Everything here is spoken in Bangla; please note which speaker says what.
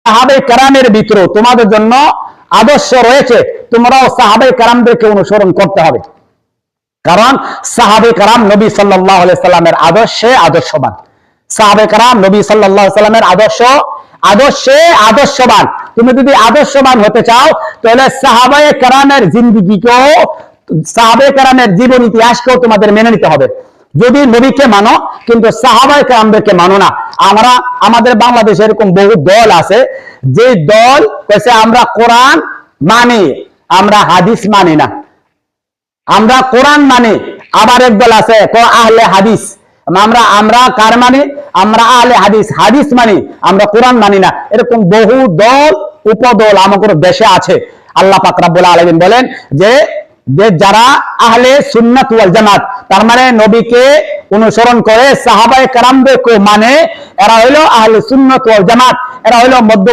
Speaker 1: সাহাবায়ে কেরামের ভিতরে তোমাদের জন্য আদর্শ রয়েছে, তোমরাও সাহাবায়ে কেরামদেরকে অনুসরণ করতে হবে। কারণ সাহাবায়ে কেরাম নবী সাল্লাল্লাহু আলাইহি সাল্লামের আদর্শে আদর্শবান। সাহাবায়ে কেরাম নবী সাল্লাল্লাহু আলাইহি সাল্লামের আদর্শে আদর্শবান। তুমি যদি আদর্শবান হতে চাও তাহলে সাহাবায়ে কেরামের জিন্দেগিকেও, সাহাবায়ে কেরামের জীবন ইতিহাসকেও তোমাদের মেনে নিতে হবে। যদি নবীকে মানো কিন্তু সাহাবায়ে কেরামদেরকে মানো না। আমাদের বাংলাদেশে এরকম বহু দল আছে যে দল কইছে আমরা কোরআন মানি, আমরা হাদিস মানি না। আমরা কোরআন মানি, আবার এক দল আছে আহলে হাদিস। আমরা কার মানি? আমরা আহলে হাদিস, হাদিস মানি, আমরা কোরআন মানি না। এরকম বহু দল উপদল আমাদের দেশে আছে। আল্লাহ পাক রব্বুল আলামিন বলেন যে যারা আহলে সুন্নাত ওয়াল জামাত, তার মানে নবীকে অনুসরণ করে সাহাবায়ে কেরামদেরকে মানে, এরা হলো আহলে সুন্নাত ওয়াল জামাত, এরা হলো মধ্য